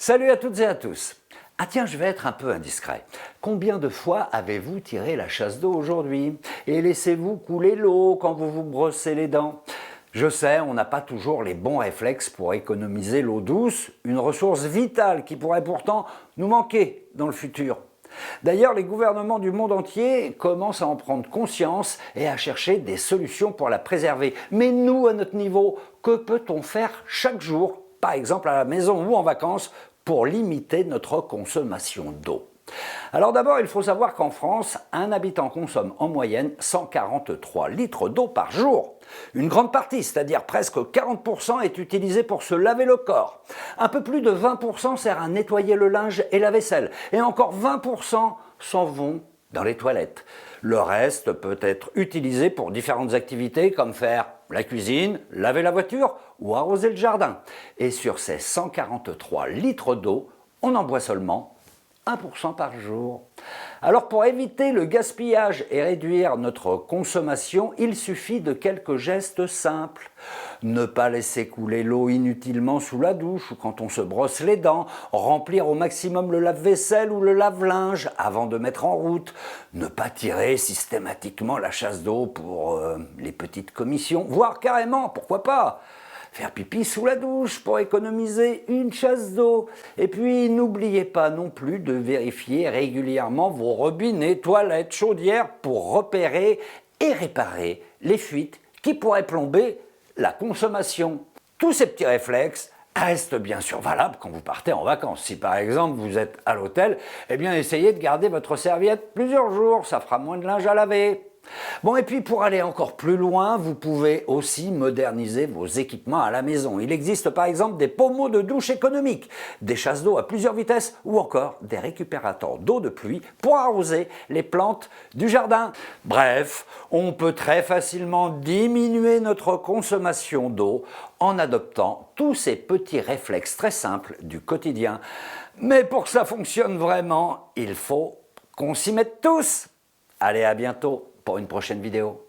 Salut à toutes et à tous. Ah tiens, je vais être un peu indiscret. Combien de fois avez-vous tiré la chasse d'eau aujourd'hui? Et laissez-vous couler l'eau quand vous vous brossez les dents? Je sais, on n'a pas toujours les bons réflexes pour économiser l'eau douce, une ressource vitale qui pourrait pourtant nous manquer dans le futur. D'ailleurs, les gouvernements du monde entier commencent à en prendre conscience et à chercher des solutions pour la préserver. Mais nous, à notre niveau, que peut-on faire chaque jour, par exemple à la maison ou en vacances, pour limiter notre consommation d'eau? Alors d'abord, il faut savoir qu'en France, un habitant consomme en moyenne 143 litres d'eau par jour. Une grande partie, c'est-à-dire presque 40%, est utilisée pour se laver le corps. Un peu plus de 20% sert à nettoyer le linge et la vaisselle. Et encore 20% s'en vont dans les toilettes. Le reste peut être utilisé pour différentes activités comme faire la cuisine, laver la voiture ou arroser le jardin. Et sur ces 143 litres d'eau, on en boit seulement 1% par jour. Alors pour éviter le gaspillage et réduire notre consommation, il suffit de quelques gestes simples. Ne pas laisser couler l'eau inutilement sous la douche ou quand on se brosse les dents, remplir au maximum le lave-vaisselle ou le lave-linge avant de mettre en route, ne pas tirer systématiquement la chasse d'eau pour les petites commissions, voire carrément, pourquoi pas, faire pipi sous la douche pour économiser une chasse d'eau. Et puis n'oubliez pas non plus de vérifier régulièrement vos robinets, toilettes, chaudières pour repérer et réparer les fuites qui pourraient plomber la consommation. Tous ces petits réflexes restent bien sûr valables quand vous partez en vacances. Si par exemple vous êtes à l'hôtel, eh bien essayez de garder votre serviette plusieurs jours, ça fera moins de linge à laver. Bon, et puis pour aller encore plus loin, vous pouvez aussi moderniser vos équipements à la maison. Il existe par exemple des pommeaux de douche économiques, des chasses d'eau à plusieurs vitesses ou encore des récupérateurs d'eau de pluie pour arroser les plantes du jardin. Bref, on peut très facilement diminuer notre consommation d'eau en adoptant tous ces petits réflexes très simples du quotidien. Mais pour que ça fonctionne vraiment, il faut qu'on s'y mette tous. Allez, à bientôt pour une prochaine vidéo.